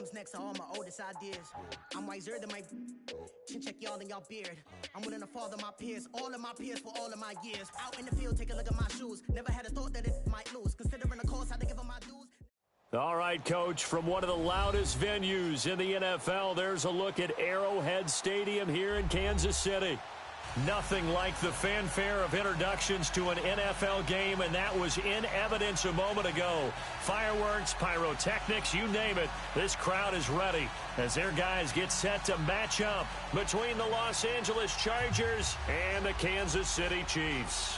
comes next are all my oldest ideas. I'm wiser than my can check y'all in y'all beard. I'm willing to father my peers, all of my peers for all of my years. Out in the field, take a look at my shoes. Never had a thought that it might lose. Considering the cost, I had to give them my dues. All right, Coach, from one of the loudest venues in the NFL, there's a look at Arrowhead Stadium here in Kansas City. Nothing like the fanfare of introductions to an NFL game, and that was in evidence a moment ago. Fireworks, pyrotechnics, you name it. This crowd is ready as their guys get set to match up between the Los Angeles Chargers and the Kansas City Chiefs.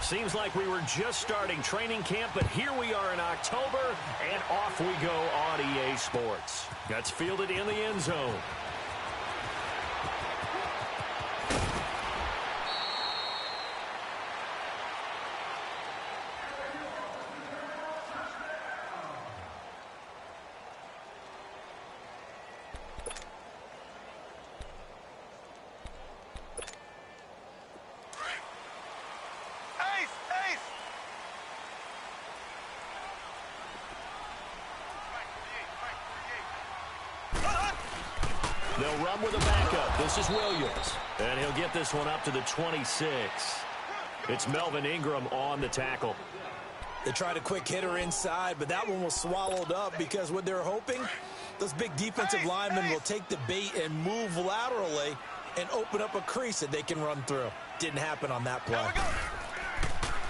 Seems like we were just starting training camp, but here we are in October, and off we go on EA Sports. That's fielded in the end zone. They'll run with a backup. This is Williams. And he'll get this one up to the 26. It's Melvin Ingram on the tackle. They tried a quick hitter inside, but that one was swallowed up because what they're hoping, those big defensive linemen will take the bait and move laterally and open up a crease that they can run through. Didn't happen on that play.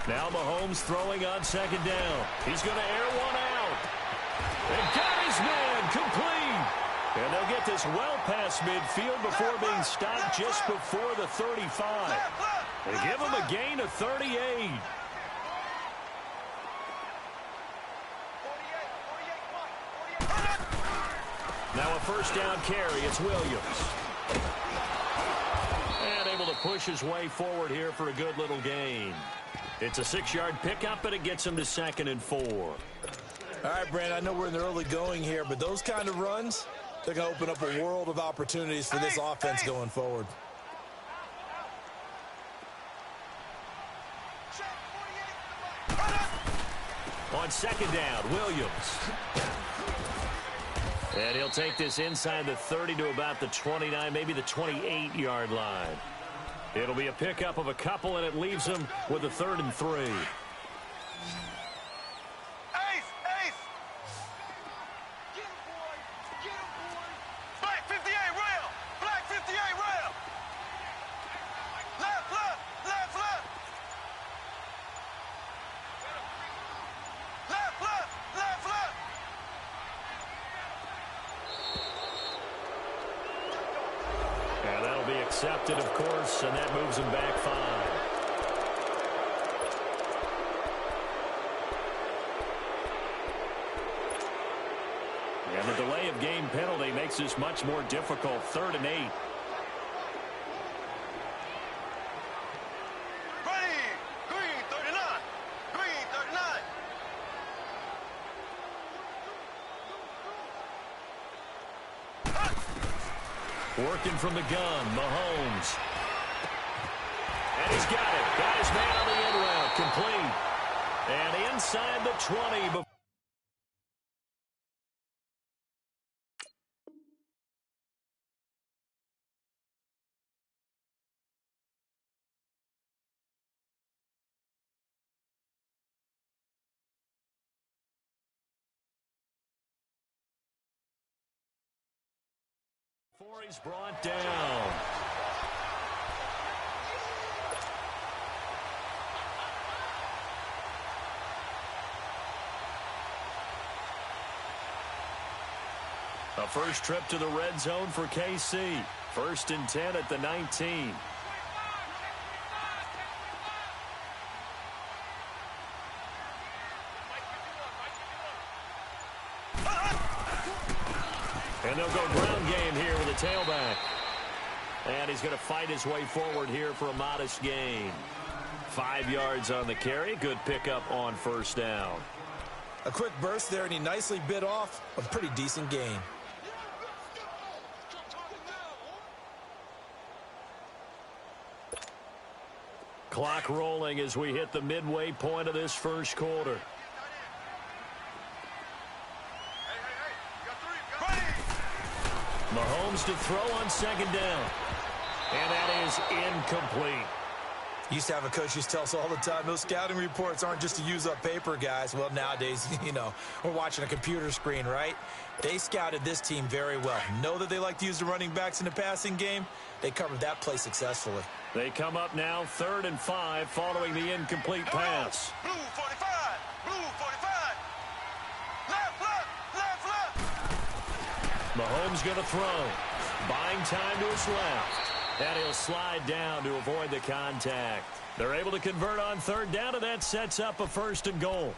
Now Mahomes throwing on second down. He's going to air one out. And got his man complete. And they'll get this well past midfield before being stopped just before the 35. They give him a gain of 38. Now a first down carry. It's Williams. And able to push his way forward here for a good little gain. It's a 6-yard pickup, and it gets him to 2nd and 4. All right, Brandon, I know we're in the early going here, but those kind of runs, they're going to open up a world of opportunities for this offense going forward. On second down, Williams. And he'll take this inside the 30 to about the 29, maybe the 28-yard line. It'll be a pickup of a couple, and it leaves him with a 3rd and 3. Accepted, of course, and that moves him back 5. And the delay of game penalty makes this much more difficult. 3rd and 8. Working from the gun, Mahomes. And he's got it. Got his man on the end route. Complete. And inside the 20. Before he's brought down. A first trip to the red zone for KC. 1st and 10 at the 19. And they'll go ground game here with a tailback. And he's going to fight his way forward here for a modest gain. 5 yards on the carry. Good pickup on first down. A quick burst there, and he nicely bit off a pretty decent gain. Clock rolling as we hit the midway point of this first quarter. Mahomes to throw on second down. And that is incomplete. Used to have a coach used to tell us all the time, those scouting reports aren't just to use up paper, guys. Well, nowadays, we're watching a computer screen, right? They scouted this team very well. Know that they like to use the running backs in the passing game. They covered that play successfully. They come up now 3rd and 5 following the incomplete pass. Blue 45, blue 45. Left. Mahomes going to throw. Buying time to his left. And he'll slide down to avoid the contact. They're able to convert on 3rd down, and that sets up a 1st and goal.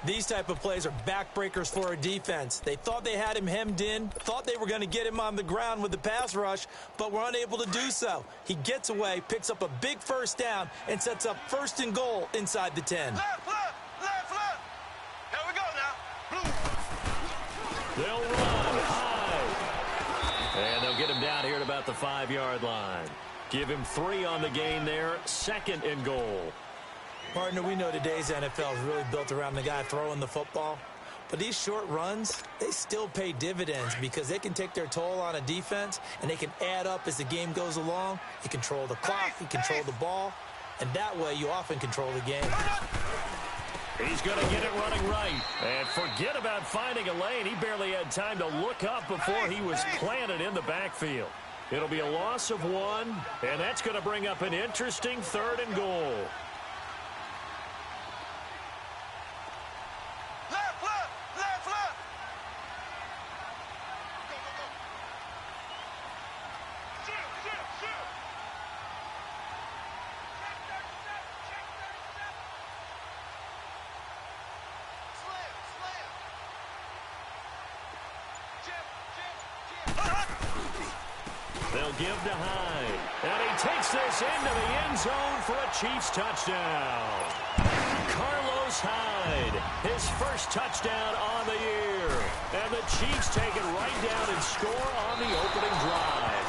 These type of plays are backbreakers for a defense. They thought they had him hemmed in, thought they were going to get him on the ground with the pass rush, but were unable to do so. He gets away, picks up a big 1st down, and sets up 1st and goal inside the 10. Left. Here we go now. Blue. They'll run high. And they'll get him down here at about the 5-yard line. Give him 3 on the gain there. 2nd and goal. Partner, we know today's NFL is really built around the guy throwing the football. But these short runs, they still pay dividends because they can take their toll on a defense, and they can add up as the game goes along. You control the clock, you control the ball, and that way you often control the game. He's going to get it running right. And forget about finding a lane. He barely had time to look up before he was planted in the backfield. It'll be a loss of 1, and that's going to bring up an interesting 3rd and goal. Left. Shoot. They'll give to Hyde. And he takes this into the end zone for a Chiefs touchdown. Carlos Hyde, his first touchdown on the year. And the Chiefs take it right down and score on the opening drive.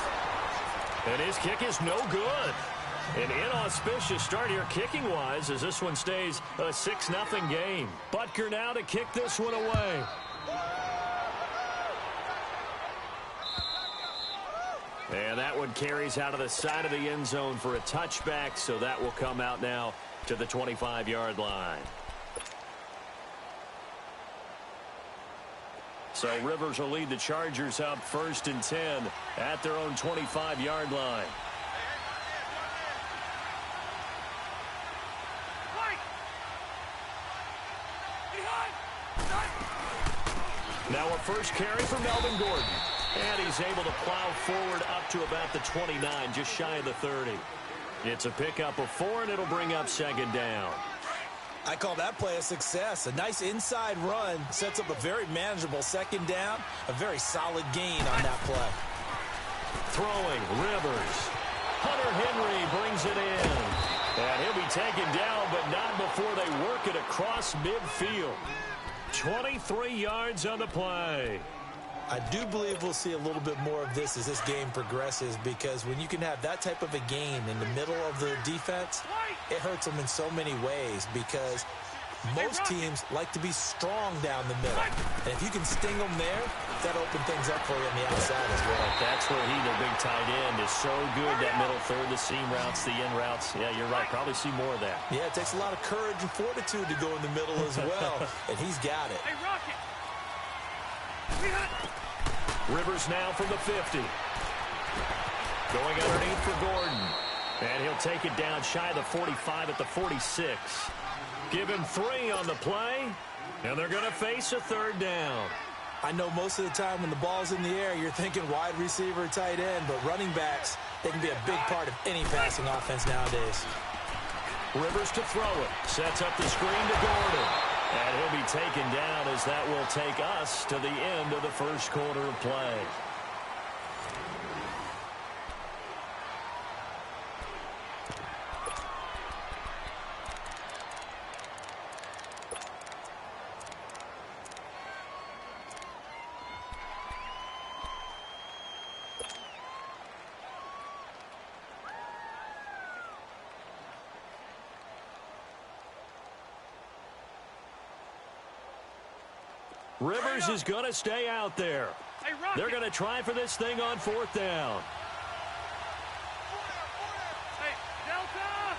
And his kick is no good. An inauspicious start here kicking-wise as this one stays a 6-0 game. Butker now to kick this one away. And that one carries out of the side of the end zone for a touchback, so that will come out now to the 25-yard line. So Rivers will lead the Chargers up 1st and 10 at their own 25-yard line. Now a first carry for Melvin Gordon. And he's able to plow forward up to about the 29, just shy of the 30. It's a pickup of 4, and it'll bring up 2nd down. I call that play a success. A nice inside run sets up a very manageable 2nd down. A very solid gain on that play. Throwing, Rivers. Hunter Henry brings it in. And he'll be taken down, but not before they work it across midfield. 23 yards on the play. I do believe we'll see a little bit more of this as this game progresses, because when you can have that type of a gain in the middle of the defense, it hurts them in so many ways, because most teams like to be strong down the middle. And if you can sting them there, that'll open things up for you on the outside as well. That's where he, their big tight end, is so good, that middle third, the seam routes, the in routes. Yeah, you're right. Probably see more of that. Yeah, it takes a lot of courage and fortitude to go in the middle as well, and he's got it. Hey, Rocket! Rivers now from the 50. Going underneath for Gordon. And he'll take it down shy of the 45 at the 46. Give him 3 on the play. And they're going to face a 3rd down. I know most of the time when the ball's in the air, you're thinking wide receiver, tight end, but running backs, they can be a big part of any passing offense nowadays. Rivers to throw it. Sets up the screen to Gordon. And he'll be taken down as that will take us to the end of the first quarter of play. Rivers is going to stay out there. They're going to try for this thing on 4th down. Hey, Delta!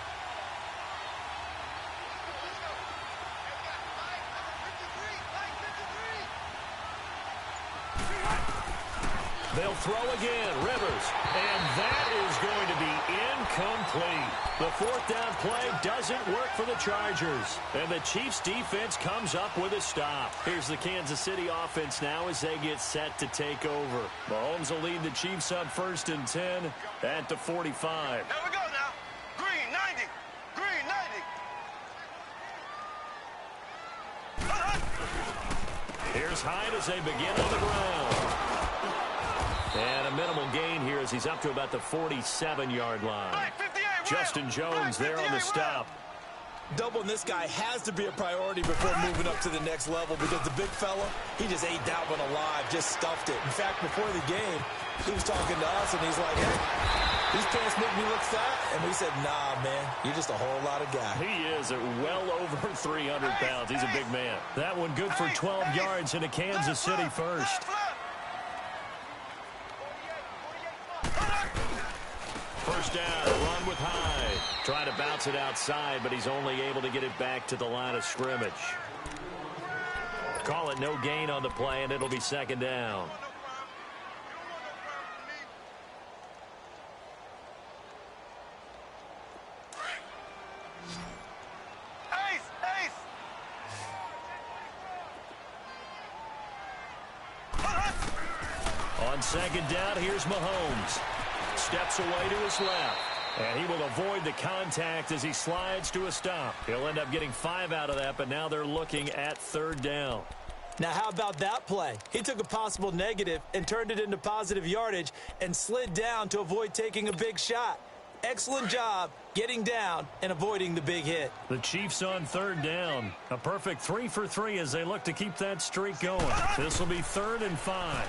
They'll throw again, Rivers, and that is going to be incomplete. The 4th down play doesn't work for the Chargers, and the Chiefs' defense comes up with a stop. Here's the Kansas City offense now as they get set to take over. Mahomes will lead the Chiefs up 1st and 10 at the 45. Here we go now. Green 90. Green 90. Here's Hyde as they begin on the ground. And a minimal gain here as he's up to about the 47-yard line. Justin Jones there on the stop. Doubling this guy has to be a priority before moving up to the next level because the big fella, he just ate that one alive, just stuffed it. In fact, before the game, he was talking to us, and he's like, hey, these pants make me look fat. And we said, nah, man, you're just a whole lot of guy. He is at well over 300 pounds. He's a big man. That one good for 12 yards into Kansas City first. First down, run with Hyde. Trying to bounce it outside, but he's only able to get it back to the line of scrimmage. Call it no gain on the play, and it'll be 2nd down. On 2nd down, here's Mahomes. Steps away to his left. And he will avoid the contact as he slides to a stop. He'll end up getting 5 out of that, but now they're looking at 3rd down. Now, how about that play? He took a possible negative and turned it into positive yardage and slid down to avoid taking a big shot. Excellent job getting down and avoiding the big hit. The Chiefs on 3rd down. A perfect 3 for 3 as they look to keep that streak going. This will be 3rd and 5.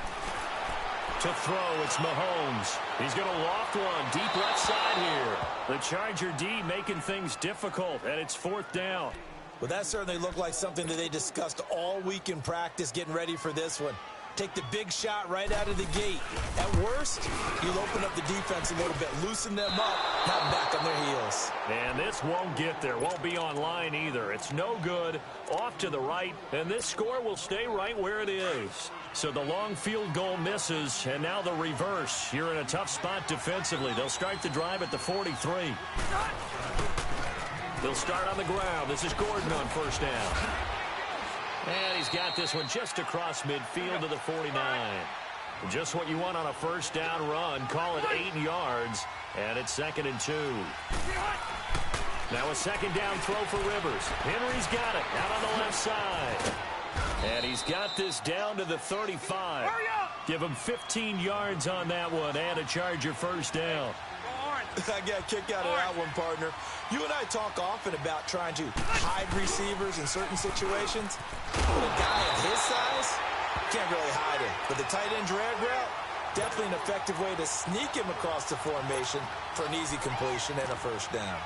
To throw, it's Mahomes. He's going to loft one deep left side here. The Charger D making things difficult, and it's 4th down. Well, that certainly looked like something that they discussed all week in practice getting ready for this one. Take the big shot right out of the gate. At worst, you'll open up the defense a little bit, loosen them up, not back on their heels. And this won't get there, won't be on line either. It's no good, off to the right, and this score will stay right where it is. So the long field goal misses, and now the reverse. You're in a tough spot defensively. They'll start the drive at the 43. They'll start on the ground. This is Gordon on 1st down. And he's got this one just across midfield to the 49. Just what you want on a 1st down run. Call it 8 yards, and it's 2nd and 2. Now a 2nd down throw for Rivers. Henry's got it out on the left side. And he's got this down to the 35. Give him 15 yards on that one and a Charger 1st down. I got a kick out of that one, partner. You and I talk often about trying to hide receivers in certain situations. But a guy of his size, can't really hide him. But the tight end drag route, definitely an effective way to sneak him across the formation for an easy completion and a 1st down.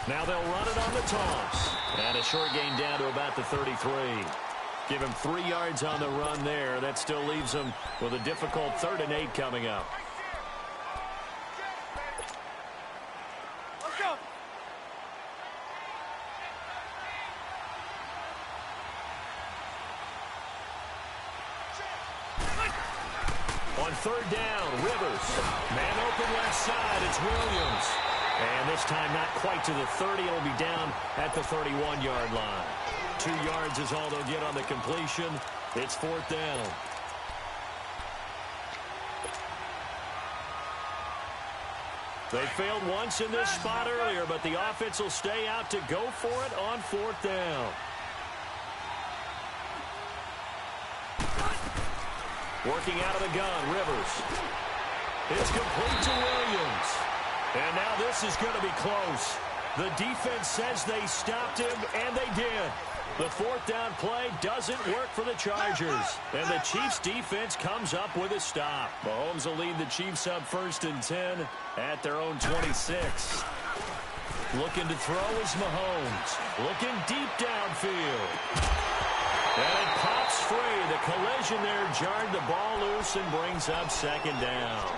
Now they'll run it on the toss. And a short gain down to about the 33. Give him 3 yards on the run there. That still leaves him with a difficult 3rd and 8 coming up. Let's go. On 3rd down, Rivers. Man open left side. It's Williams. And this time not quite to the 30. It'll be down at the 31-yard line. 2 yards is all they'll get on the completion. It's 4th down. They failed once in this spot earlier, but the offense will stay out to go for it on 4th down. Working out of the gun, Rivers. It's complete to Williams. And now this is going to be close. The defense says they stopped him, and they did. The fourth down play doesn't work for the Chargers. And the Chiefs defense comes up with a stop. Mahomes will lead the Chiefs up 1st and 10 at their own 26. Looking to throw is Mahomes. Looking deep downfield. And it pops free. The collision there jarred the ball loose and brings up 2nd down.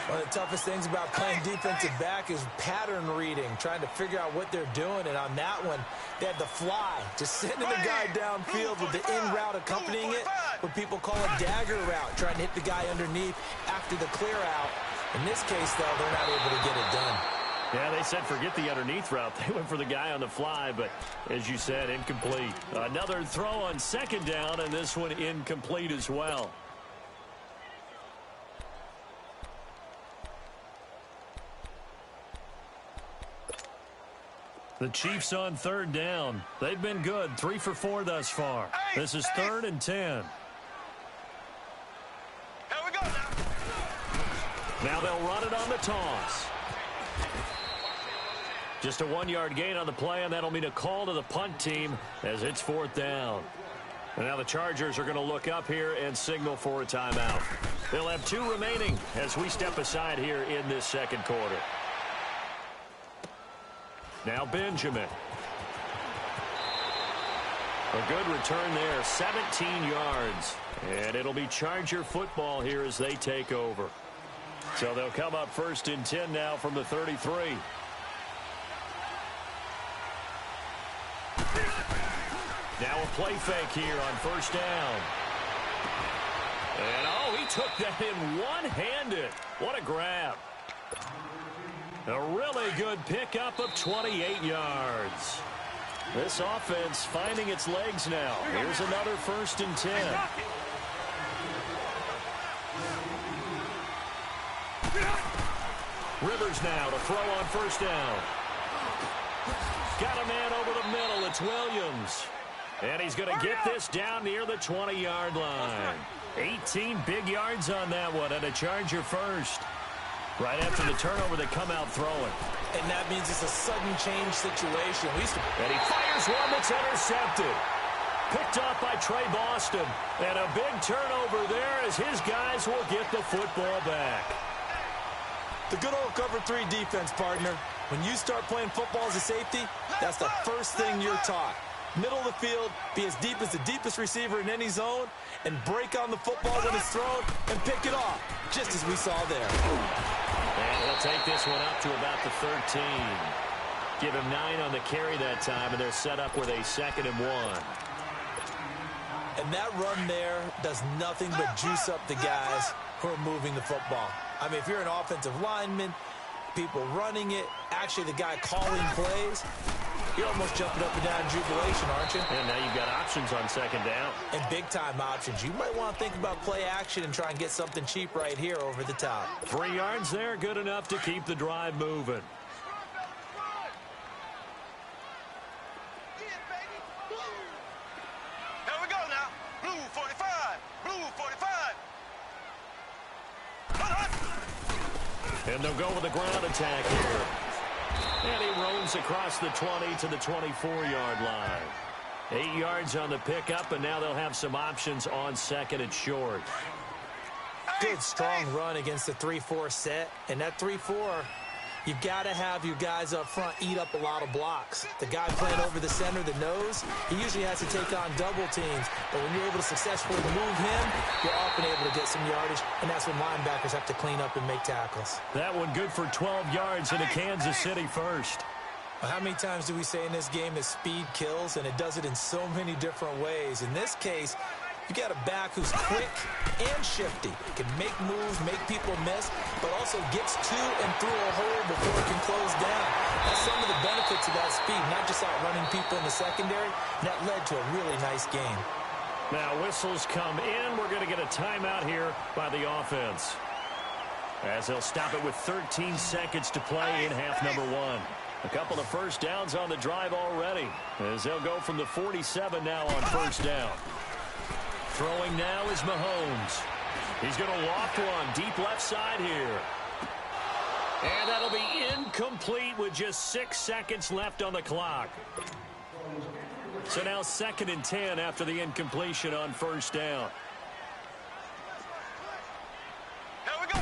One of the toughest things about playing defensive back is pattern reading, trying to figure out what they're doing. And on that one, they had the fly, just sending the guy downfield with the in route accompanying it, what people call a dagger route, trying to hit the guy underneath after the clear out. In this case, though, they're not able to get it done. Yeah, they said forget the underneath route. They went for the guy on the fly, but as you said, incomplete. Another throw on 2nd down, and this one incomplete as well. The Chiefs on 3rd down. They've been good, 3 for 4 thus far. This is 3rd and 10. Here we go now. Now they'll run it on the toss. Just a 1-yard gain on the play, and that'll mean a call to the punt team as it's 4th down. And now the Chargers are going to look up here and signal for a timeout. They'll have 2 remaining as we step aside here in this 2nd quarter. Now Benjamin. A good return there, 17 yards. And it'll be Charger football here as they take over. So they'll come up 1st and 10 now from the 33. Now a play fake here on 1st down. And, oh, he took that in one-handed. What a grab. A really good pickup of 28 yards. This offense finding its legs now. Here's another 1st and 10. Rivers now to throw on 1st down. Got a man over the middle. It's Williams. And he's going to get this down near the 20-yard line. 18 big yards on that one, and a Charger first. Right after the turnover, they come out throwing. And that means it's a sudden change situation. And he fires one that's intercepted. Picked off by Trey Boston. And a big turnover there as his guys will get the football back. The good old cover 3 defense, partner. When you start playing football as a safety, that's the first thing you're taught. Middle of the field, be as deep as the deepest receiver in any zone, and break on the football when it's thrown and pick it off, just as we saw there. And he'll take this one up to about the 13. Give him 9 on the carry that time, and they're set up with a 2nd and 1. And that run there does nothing but juice up the guys who are moving the football. I mean, if you're an offensive lineman, people running it, actually the guy calling plays, you're almost jumping up and down in jubilation, aren't you? And now you've got options on 2nd down. And big-time options. You might want to think about play action and try and get something cheap right here over the top. 3 yards there, good enough to keep the drive moving. Here we go now. Blue 45. Blue 45. And they'll go with a ground attack here. And he roams across the 20 to the 24-yard line. 8 yards on the pickup, and now they'll have some options on 2nd and short. Good, strong run against the 3-4 set. And that 3-4, you've got to have your guys up front eat up a lot of blocks. The guy playing over the center, the nose, he usually has to take on double teams. But when you're able to successfully move him, you're often able to get some yardage, and that's when linebackers have to clean up and make tackles. That one good for 12 yards in a Kansas City first. Well, how many times do we say in this game that speed kills, and it does it in so many different ways? In this case, you got a back who's quick and shifty, can make moves, make people miss, but also gets to and through a hole before it can close down. That's some of the benefits of that speed, not just outrunning people in the secondary, and that led to a really nice game. Now whistles come in. We're going to get a timeout here by the offense, as they'll stop it with 13 seconds to play in half number 1. A couple of first downs on the drive already, as they'll go from the 47 now on 1st down. Throwing now is Mahomes. He's going to loft one deep left side here. And that'll be incomplete with just 6 seconds left on the clock. So now 2nd and 10 after the incompletion on first down. Here we go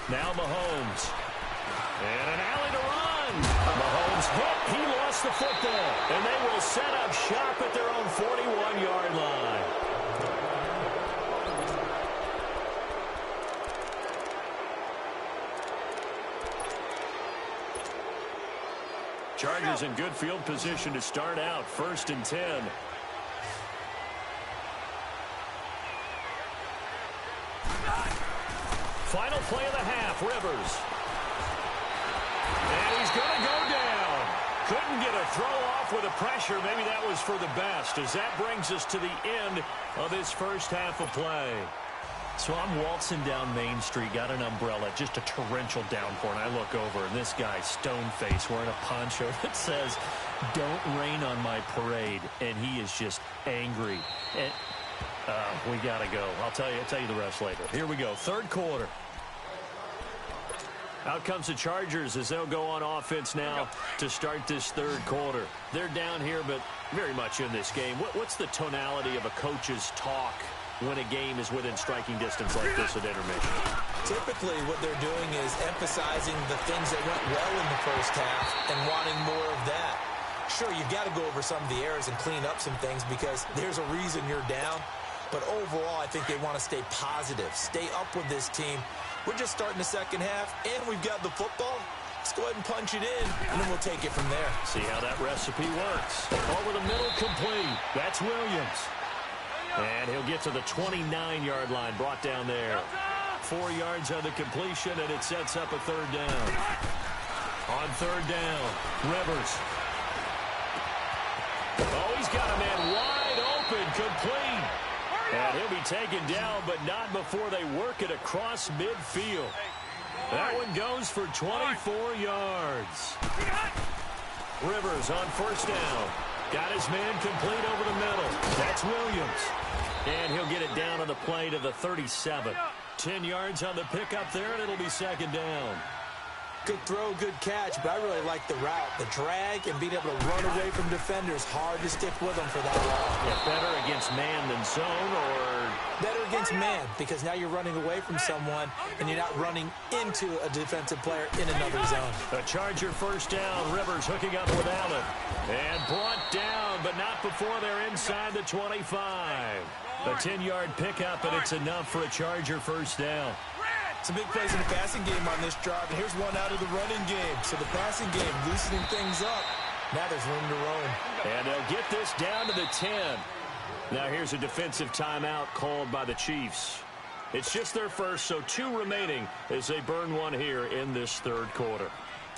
Now Mahomes. And an alley to run. Mahomes hit. He lost the football. And they will set up shop at their own 41-yard line. Chargers in good field position to start out. 1st and 10. Final play of the half, Rivers. And he's going to go down. Couldn't get a throw off with the pressure. Maybe that was for the best, as that brings us to the end of this first half of play. So I'm waltzing down Main Street, got an umbrella, just a torrential downpour, and I look over, and this guy, stone-faced, wearing a poncho that says, "Don't rain on my parade," and he is just angry. And we got to go. I'll tell you the rest later. Here we go, 3rd quarter. Out comes the Chargers as they'll go on offense now to start this 3rd quarter. They're down here, but very much in this game. What's the tonality of a coach's talk when a game is within striking distance like this at intermission? Typically, what they're doing is emphasizing the things that went well in the first half and wanting more of that. Sure, you've got to go over some of the errors and clean up some things because there's a reason you're down. But overall, I think they want to stay positive, stay up with this team. We're just starting the second half, and we've got the football. Let's go ahead and punch it in, and then we'll take it from there. See how that recipe works. Over the middle, complete. That's Williams. And he'll get to the 29-yard line, brought down there. 4 yards on the completion, and it sets up a 3rd down. On 3rd down, Rivers. Oh, he's got a man wide open, complete. And he'll be taken down, but not before they work it across midfield. That one goes for 24 yards. Rivers on 1st down. Got his man complete over the middle. That's Williams. And he'll get it down on the play to the 37. 10 yards on the pickup there, and it'll be 2nd down. Good throw, good catch, but I really like the route. The drag and being able to run away from defenders. Hard to stick with them for that long. Yeah, better against man than zone, or? Better against man, because now you're running away from someone, and you're not running into a defensive player in another zone. A Charger 1st down. Rivers hooking up with Allen. And brought down, but not before they're inside the 25. A 10-yard pickup, and it's enough for a Charger 1st down. Some big plays in the passing game on this drive, and here's one out of the running game. So the passing game loosening things up. Now there's room to roam. And they'll get this down to the 10. Now here's a defensive timeout called by the Chiefs. It's just their first, so 2 remaining as they burn one here in this 3rd quarter.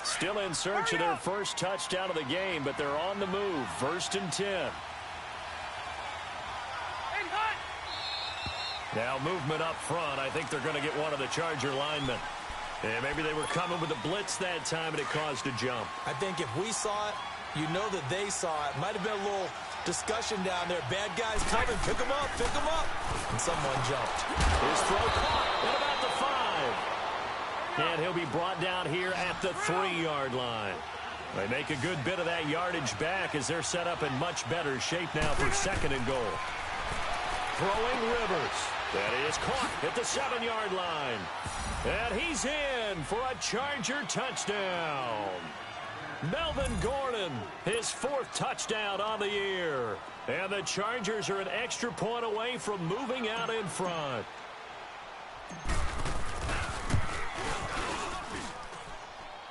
Still in search of their first touchdown of the game, but they're on the move. 1st and 10. Now movement up front. I think they're going to get one of the Charger linemen. And maybe they were coming with a blitz that time, and it caused a jump. I think if we saw it, you know that they saw it. Might have been a little discussion down there. Bad guys coming. Pick them up. Pick them up. And someone jumped. His throw caught at about the 5. And he'll be brought down here at the 3-yard line. They make a good bit of that yardage back as they're set up in much better shape now for 2nd and goal. Throwing Rivers. That is caught at the 7-yard line. And he's in for a Charger touchdown. Melvin Gordon, his 4th touchdown on the year. And the Chargers are an extra point away from moving out in front.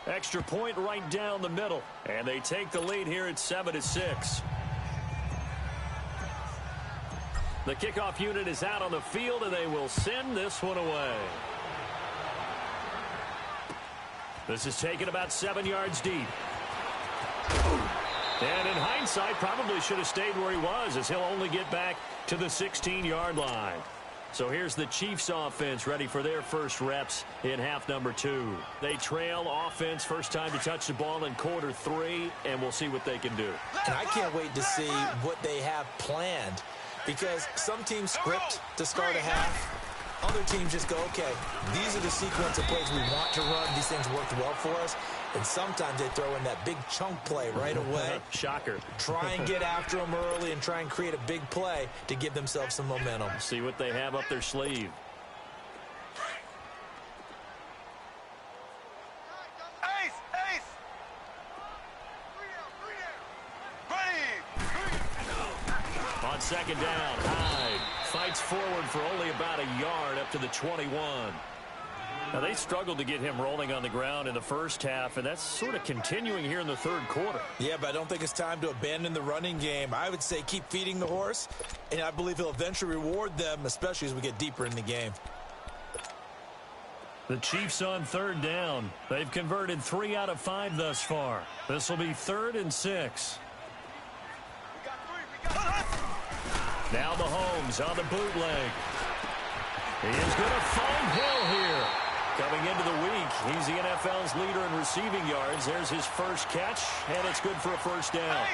Extra point right down the middle. And they take the lead here at 7-6. The kickoff unit is out on the field, and they will send this one away. This is taken about 7 yards deep. And in hindsight, probably should have stayed where he was, as he'll only get back to the 16-yard line. So here's the Chiefs offense ready for their first reps in half number 2. They trail offense, first time to touch the ball in quarter 3, and we'll see what they can do. And I can't wait to see what they have planned, because some teams script to start a half, Other teams just go, okay, these are the sequence of plays we want to run. These things worked well for us. And sometimes they throw in that big chunk play right away. Shocker. Try and get after them early and try and create a big play to give themselves some momentum. See what they have up their sleeve. On second down, Hyde fights forward for only about a yard up to the 21. Now, they struggled to get him rolling on the ground in the first half, and that's sort of continuing here in the third quarter. Yeah, but I don't think it's time to abandon the running game. I would say keep feeding the horse, and I believe he'll eventually reward them, especially as we get deeper in the game. The Chiefs on third down. They've converted 3 out of 5 thus far. This will be 3rd and 6. Now Mahomes on the bootleg. He is going to find Hill here. Coming into the week, he's the NFL's leader in receiving yards. There's his first catch, and it's good for a first down.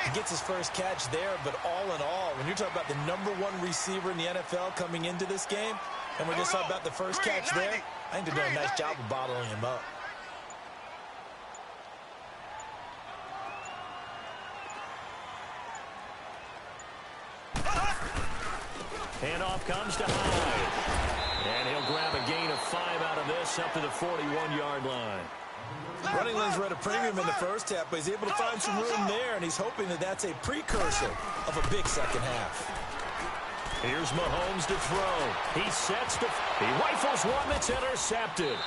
He gets his first catch there, but all in all, when you're talking about the #1 receiver in the NFL coming into this game, and we're just talking about the first catch there, I think they're doing a nice job of bottling him up. Handoff comes to Hyde. And he'll grab a gain of 5 out of this up to the 41-yard line. Running lanes were at a premium in the first half, but he's able to find some room there, and he's hoping that that's a precursor of a big second half. Here's Mahomes to throw. He sets to... He rifles one that's intercepted.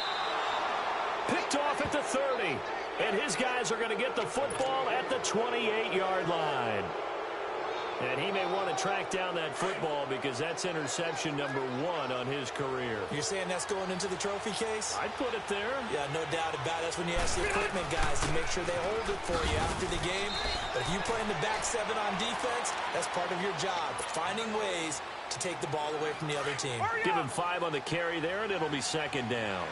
Picked off at the 30. And his guys are going to get the football at the 28-yard line. And he may want to track down that football because that's interception #1 on his career. You're saying that's going into the trophy case? I'd put it there. Yeah, no doubt about it. That's when you ask the equipment guys to make sure they hold it for you after the game. But if you play in the back 7 on defense, that's part of your job, finding ways to take the ball away from the other team. Give him 5 on the carry there, and it'll be second down.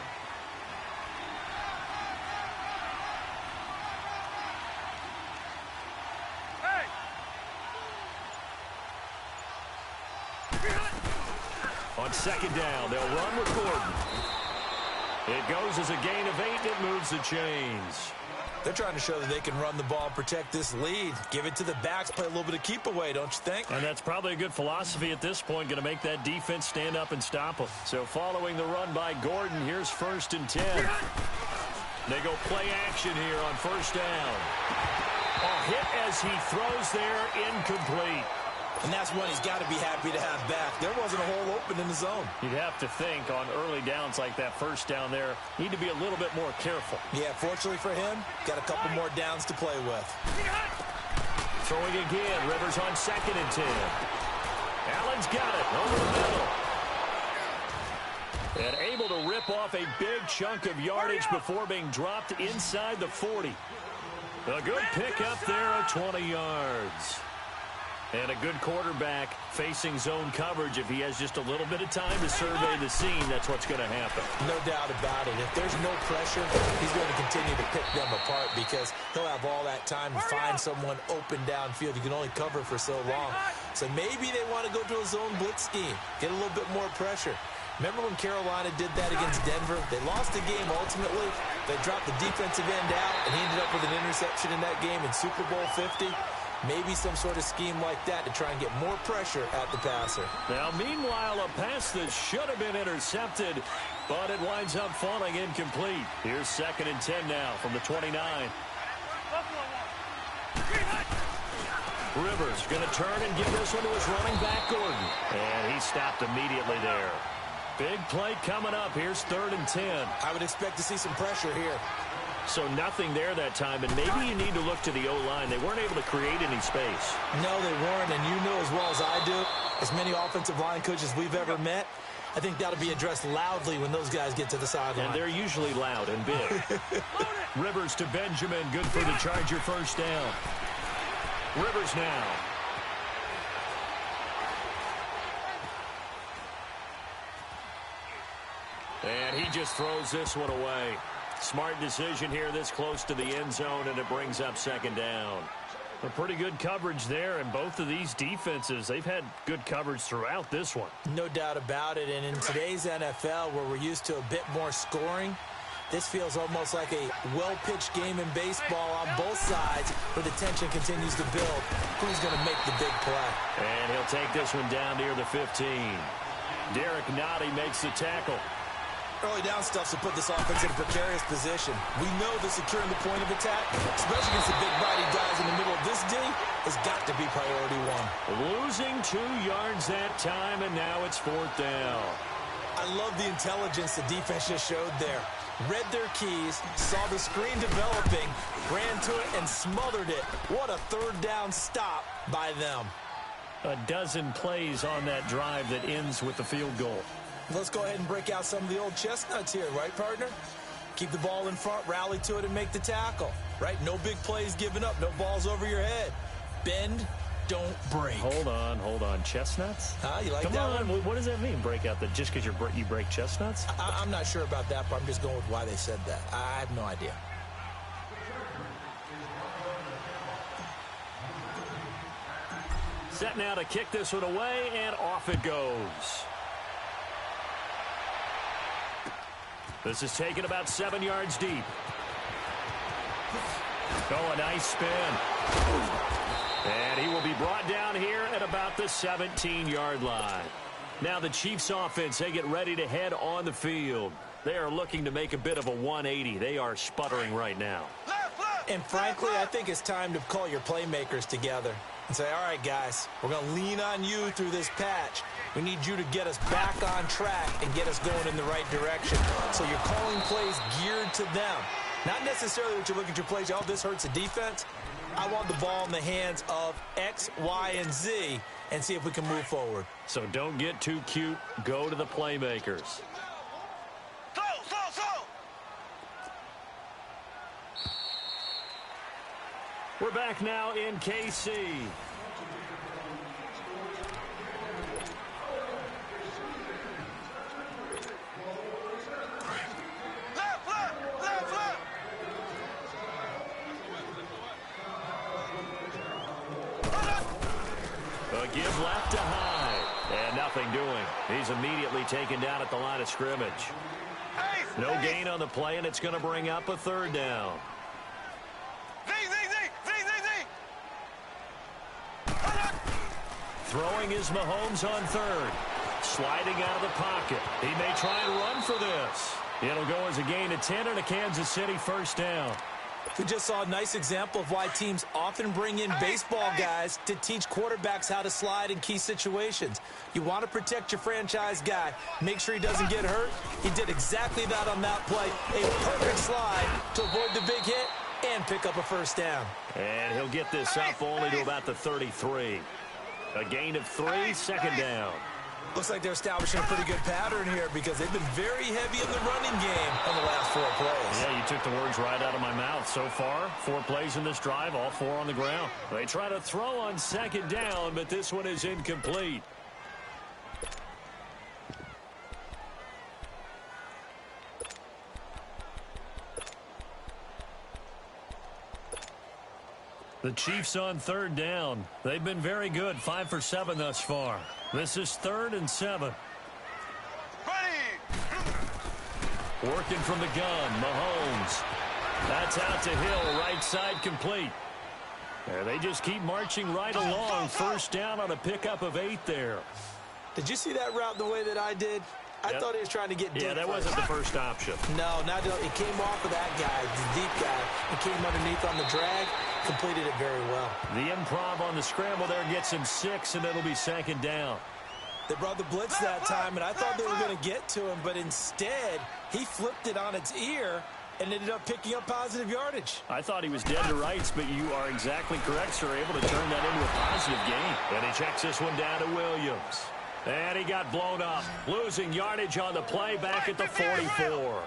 On second down, they'll run with Gordon. It goes as a gain of 8, and it moves the chains. They're trying to show that they can run the ball and protect this lead. Give it to the backs, play a little bit of keep away, don't you think? And that's probably a good philosophy at this point, going to make that defense stand up and stop them. So following the run by Gordon, here's 1st and 10. They go play action here on first down. A hit as he throws there, incomplete. And that's one he's got to be happy to have back. There wasn't a hole open in the zone. You'd have to think on early downs like that first down there, need to be a little bit more careful. Yeah, fortunately for him, got a couple more downs to play with. Throwing again, Rivers on 2nd and 10. Allen's got it over the middle. And able to rip off a big chunk of yardage before being dropped inside the 40. A good pickup there of 20 yards. And a good quarterback facing zone coverage. If he has just a little bit of time to survey the scene, that's what's going to happen. No doubt about it. If there's no pressure, he's going to continue to pick them apart because he'll have all that time to find someone open downfield. You can only cover for so long. So maybe they want to go to a zone blitz scheme, get a little bit more pressure. Remember when Carolina did that against Denver? They lost the game ultimately. They dropped the defensive end out, and he ended up with an interception in that game in Super Bowl 50. Maybe some sort of scheme like that to try and get more pressure at the passer. Now, meanwhile, a pass that should have been intercepted, but it winds up falling incomplete. Here's 2nd and 10 now from the 29. Rivers going to turn and give this one to his running back, Gordon. And he stopped immediately there. Big play coming up. Here's 3rd and 10. I would expect to see some pressure here. So nothing there that time, and maybe you need to look to the O-line. They weren't able to create any space. No, they weren't, and you know as well as I do, as many offensive line coaches we've ever met, I think that'll be addressed loudly when those guys get to the sideline. And they're usually loud and big. Rivers to Benjamin, good for the Charger first down. Rivers now. And he just throws this one away. Smart decision here this close to the end zone, and it brings up 2nd down. A pretty good coverage there, and both of these defenses, they've had good coverage throughout this one. No doubt about it, and in today's NFL, where we're used to a bit more scoring, this feels almost like a well-pitched game in baseball on both sides, where the tension continues to build. Who's going to make the big play? And he'll take this one down near the 15. Derek Nottie makes the tackle. Early down stuff to put this offense in a precarious position. We know that securing the point of attack, especially against the big body guys in the middle of this D, has got to be priority one. Losing 2 yards that time, and now it's 4th down. I love the intelligence the defense just showed there. Read their keys, saw the screen developing, ran to it, and smothered it. What a 3rd down stop by them. A dozen plays on that drive that ends with the field goal. Let's go ahead and break out some of the old chestnuts here, right, partner? Keep the ball in front, rally to it, and make the tackle, right? No big plays given up, no balls over your head. Bend, don't break. Hold on. Chestnuts? You like Come that on, one? what does that mean, break out? Just because you break chestnuts? I'm not sure about that, but I'm just going with why they said that. I have no idea. Set now to kick this one away, and off it goes. This is taken about 7 yards deep. Oh, a nice spin. And he will be brought down here at about the 17-yard line. Now the Chiefs offense, they get ready to head on the field. They are looking to make a bit of a 180. They are sputtering right now. And frankly, I think it's time to call your playmakers together and say, all right, guys, we're going to lean on you through this patch. We need you to get us back on track and get us going in the right direction. So you're calling plays geared to them. Not necessarily that you look at your plays, oh, this hurts the defense. I want the ball in the hands of X, Y, and Z and see if we can move forward. So don't get too cute. Go to the playmakers. We're back now in KC. A give left to Hyde. And nothing doing. He's immediately taken down at the line of scrimmage. No gain on the play, and it's going to bring up a 3rd down. Throwing is Mahomes on 3rd. Sliding out of the pocket. He may try and run for this. It'll go as a gain of 10 and a Kansas City 1st down. We just saw a nice example of why teams often bring in baseball guys to teach quarterbacks how to slide in key situations. You want to protect your franchise guy. Make sure he doesn't get hurt. He did exactly that on that play. A perfect slide to avoid the big hit and pick up a 1st down. And he'll get this up only to about the 33. A gain of 3, 2nd down. Looks like they're establishing a pretty good pattern here because they've been very heavy in the running game on the last 4 plays. Yeah, you took the words right out of my mouth. So far, 4 plays in this drive, all 4 on the ground. They try to throw on 2nd down, but this one is incomplete. The Chiefs on 3rd down. They've been very good, 5 for 7 thus far. This is 3rd and 7. Working from the gun, Mahomes. That's out to Hill, right side complete. There, they just keep marching right along. 1st down on a pickup of 8 there. Did you see that route the way that I did? I thought he was trying to get deep. Yeah, that wasn't the first option. No, not it came off of that guy, the deep guy. It came underneath on the drag, completed it very well. The improv on the scramble there gets him 6, and it'll be 2nd down. They brought the blitz that time, and I thought they were going to get to him, but instead, he flipped it on its ear and ended up picking up positive yardage. I thought he was dead to rights, but you are exactly correct, sir. Able to turn that into a positive gain. And he checks this one down to Williams. And he got blown up. Losing yardage on the play back at the 44.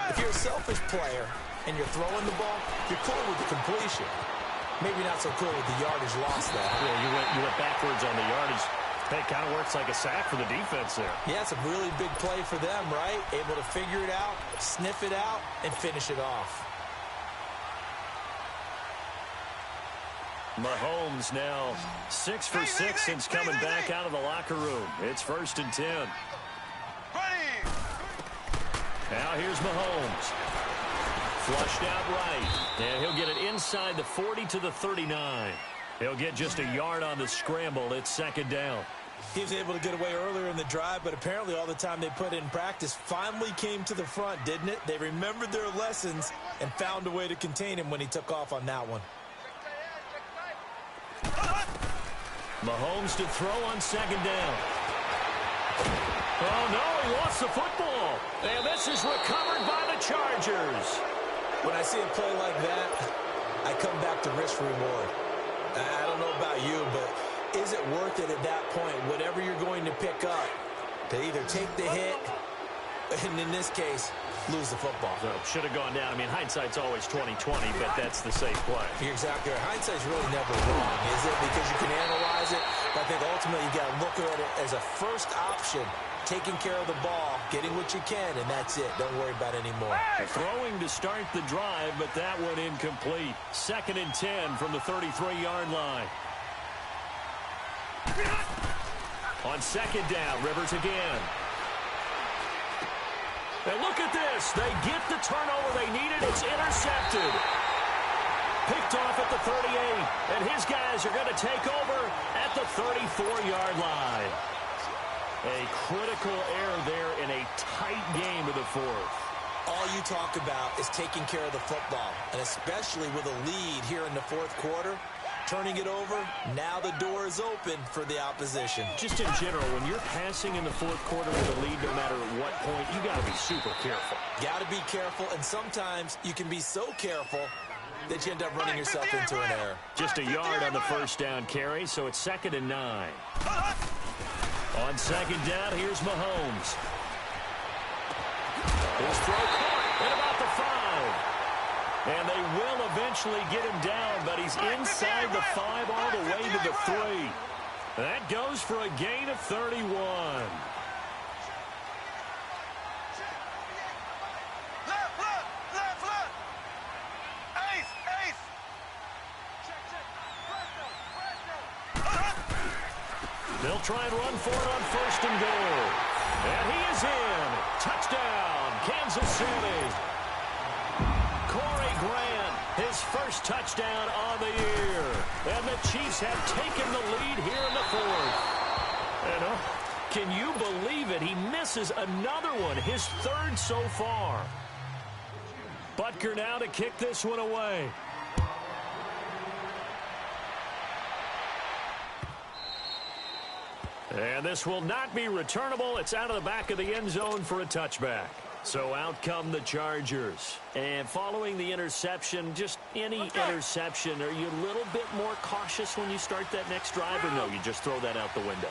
If you're a selfish player and you're throwing the ball, you're cool with the completion. Maybe not so cool with the yardage lost there. Yeah, you went backwards on the yardage. Hey, it kind of works like a sack for the defense there. Yeah, it's a really big play for them, right? Able to figure it out, sniff it out, and finish it off. Mahomes now 6 for 6 since coming back out of the locker room. It's 1st and 10. Now here's Mahomes. Flushed out right. And he'll get it inside the 40 to the 39. He'll get just a yard on the scramble. It's 2nd down. He was able to get away earlier in the drive, but apparently all the time they put in practice finally came to the front, didn't it? They remembered their lessons and found a way to contain him when he took off on that one. Mahomes to throw on 2nd down. Oh, no, he lost the football. And this is recovered by the Chargers. When I see a play like that, I come back to risk reward. I don't know about you, but is it worth it at that point, whatever you're going to pick up, to either take the hit, and in this case, lose the football? So should have gone down. I mean, hindsight's always 20/20, but that's the safe play. You're exactly right. Hindsight's really never wrong, is it? Because you can analyze it, but I think ultimately you got to look at it as a first option, taking care of the ball, getting what you can, and that's it. Don't worry about it anymore. Throwing to start the drive, but that one incomplete. 2nd and 10 from the 33-yard line. On 2nd down, Rivers again. And look at this. They get the turnover they needed. It's intercepted. Picked off at the 38. And his guys are going to take over at the 34-yard line. A critical error there in a tight game of the 4th. All you talk about is taking care of the football, and especially with a lead here in the 4th quarter, turning it over, now the door is open for the opposition. Just in general, when you're passing in the 4th quarter with a lead, no matter at what point, you got to be super careful. Got to be careful, and sometimes you can be so careful that you end up running yourself into an error. Just a yard on the 1st down carry, so it's 2nd and 9. On 2nd down, here's Mahomes. His throw caught at about the 5. And they will eventually get him down, but he's inside the 5 all the way to the 3. That goes for a gain of 31. They'll try and run for it on 1st and goal. And he is in. Touchdown, Kansas City. Corey Grant, his first touchdown on the year. And the Chiefs have taken the lead here in the 4th. And can you believe it? He misses another one, his 3rd so far. Butker now to kick this one away. And this will not be returnable. It's out of the back of the end zone for a touchback. So out come the Chargers. And following the interception, just any interception, are you a little bit more cautious when you start that next drive, or no, you just throw that out the window?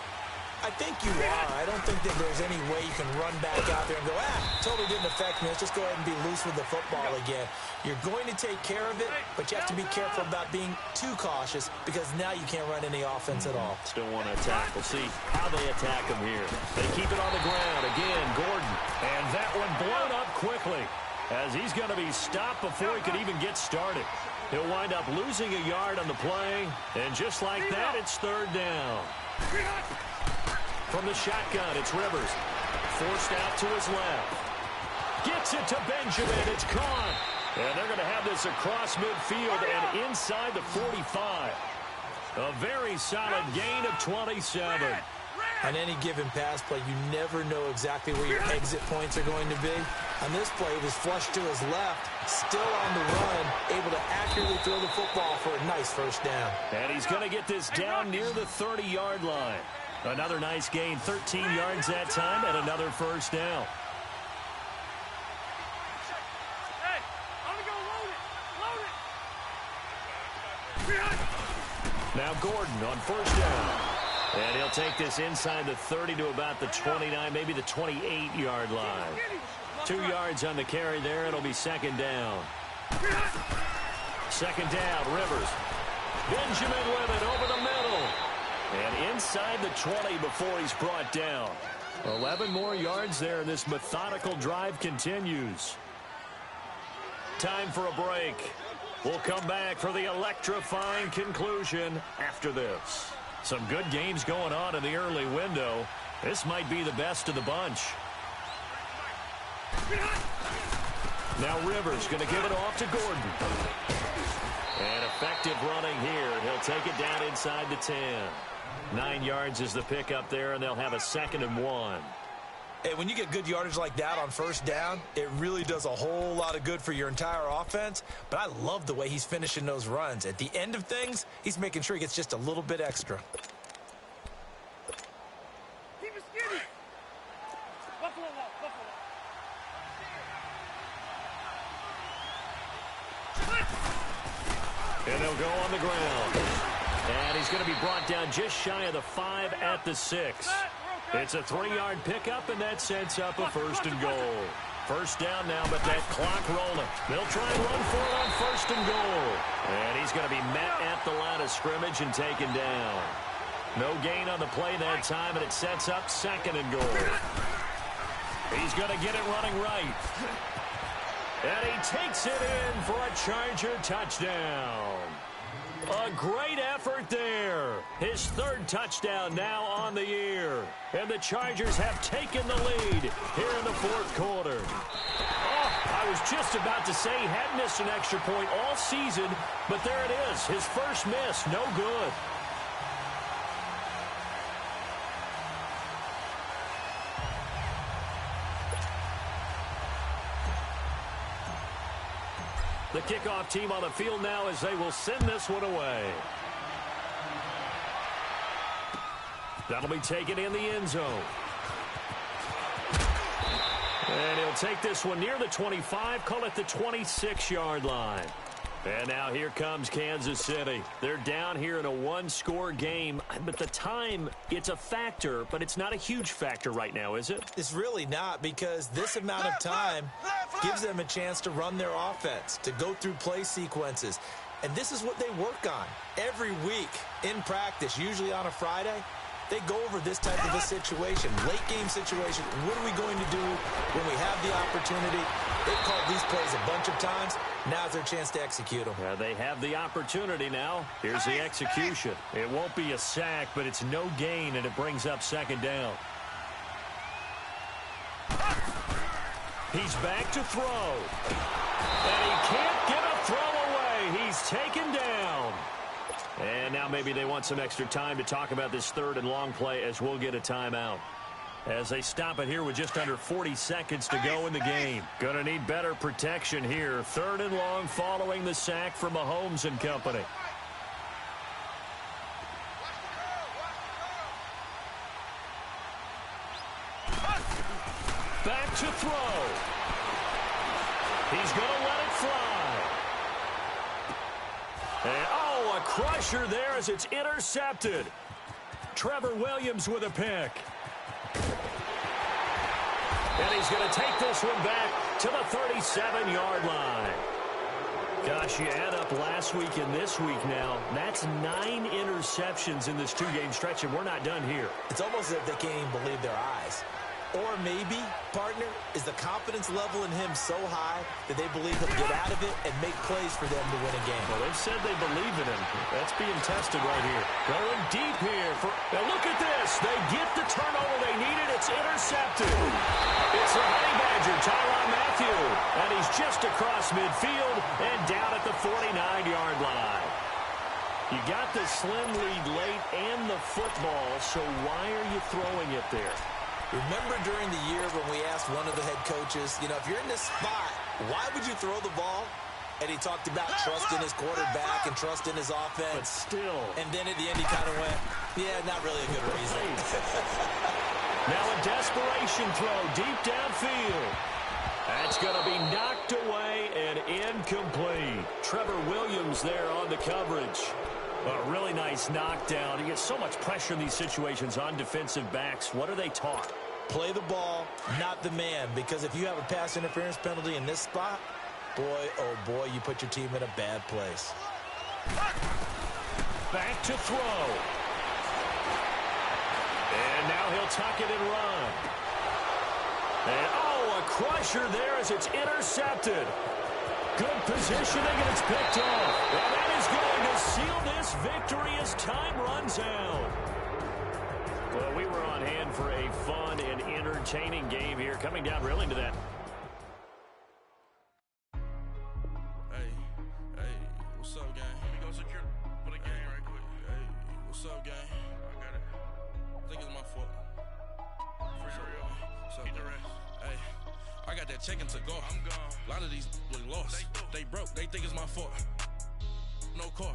I think you are. I don't think that there's any way you can run back out there and go, totally didn't affect me. Let's just go ahead and be loose with the football again. You're going to take care of it, but you have to be careful about being too cautious because now you can't run any offense at all. Still want to attack. We'll see how they attack him here. They keep it on the ground. Again, Gordon. And that one blown up quickly as he's going to be stopped before he could even get started. He'll wind up losing a yard on the play. And just like that, it's 3rd down. From the shotgun, it's Rivers. Forced out to his left. Gets it to Benjamin. It's caught. And they're going to have this across midfield and inside the 45. A very solid gain of 27. On any given pass play, you never know exactly where your exit points are going to be. On this play, it was flushed to his left, still on the run, able to accurately throw the football for a nice 1st down. And he's going to get this down near the 30-yard line. Another nice gain, 13 yards that time, and another 1st down. Hey, I'm going to go load it. Now Gordon on 1st down. And he'll take this inside the 30 to about the 29, maybe the 28-yard line. 2 yards on the carry there. It'll be 2nd down. 2nd down, Rivers. Benjamin with it over the middle. And inside the 20 before he's brought down. 11 more yards there, and this methodical drive continues. Time for a break. We'll come back for the electrifying conclusion after this. Some good games going on in the early window. This might be the best of the bunch. Now Rivers going to give it off to Gordon. And effective running here. He'll take it down inside the 10. 9 yards is the pickup there, and they'll have a 2nd and 1. Hey, when you get good yardage like that on first down, it really does a whole lot of good for your entire offense. But I love the way he's finishing those runs. At the end of things, he's making sure he gets just a little bit extra. Keep it skinny. Buffalo walk, Buffalo. And they'll go on the ground. And he's going to be brought down just shy of the 5 at the 6. It's a 3-yard pickup, and that sets up a 1st and goal. First down now, but that clock rolling. They'll try and run for it on 1st and goal. And he's going to be met at the line of scrimmage and taken down. No gain on the play that time, and it sets up 2nd and goal. He's going to get it running right. And he takes it in for a Charger touchdown. A great effort there. His 3rd touchdown now on the year. And the Chargers have taken the lead here in the 4th quarter. Oh, I was just about to say he had missed an extra point all season, but there it is. His first miss, no good. The kickoff team on the field now as they will send this one away. That'll be taken in the end zone. And he'll take this one near the 25, call it the 26-yard line. And now here comes Kansas City. They're down here in a 1-score game, but the time, it's a factor, but it's not a huge factor right now, is it? It's really not, because this amount of time gives them a chance to run their offense, to go through play sequences. And this is what they work on every week in practice, usually on a Friday. They go over this type of a situation, late game situation. What are we going to do when we have the opportunity? They've called these plays a bunch of times. Now's their chance to execute them. They have the opportunity now. Here's the execution. It won't be a sack, but it's no gain, and it brings up 2nd down. He's back to throw. And he can't get a throw away. He's taken down. And now maybe they want some extra time to talk about this 3rd and long play as we'll get a timeout. As they stop it here with just under 40 seconds to go in the game. Gonna need better protection here. 3rd and long following the sack from Mahomes and company. Back to throw. He's gonna let it fly. And a crusher there as it's intercepted. Trevor Williams with a pick. And he's going to take this one back to the 37-yard line. Gosh, you add up last week and this week now. That's 9 interceptions in this 2-game stretch, and we're not done here. It's almost as if they can't even believe their eyes. Or maybe, partner, is the confidence level in him so high that they believe he'll get out of it and make plays for them to win a game. Well, they've said they believe in him. That's being tested right here. Going deep here. Now look at this. They get the turnover they needed. It's intercepted. It's the Honey Badger, Tyrann Mathieu. And he's just across midfield and down at the 49-yard line. You got the slim lead late and the football, so why are you throwing it there? Remember during the year when we asked one of the head coaches, if you're in this spot, why would you throw the ball? And he talked about trust in his quarterback and trust in his offense. But still. And then at the end he kind of went, yeah, not really a good reason. Now a desperation throw deep downfield. That's going to be knocked away and incomplete. Trevor Williams there on the coverage. A really nice knockdown. You get so much pressure in these situations on defensive backs. What are they taught? Play the ball, not the man. Because if you have a pass interference penalty in this spot, boy, oh boy, you put your team in a bad place. Back to throw. And now he'll tuck it and run. And a crusher there as it's intercepted. Good positioning, and it's picked off. And that is going to seal this victory as time runs out. Well, we were on hand for a fun and entertaining game here, coming down really to that. Hey, what's up, gang? Let me go secure for the game right quick. Hey, what's up, gang? I got it. I think it's my fault. Free real. What's up, hey, I got that check-in to go. I'm gone. A lot of these was lost. They broke. They think it's my fault. No car.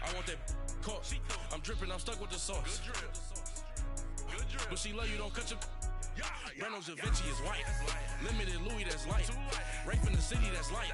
I want that caught. I'm dripping. I'm stuck with the sauce. Good drip. But she love you, don't cut your. Reynolds Da Vinci is white. Limited Louis, that's light. Rape in the city, that's light.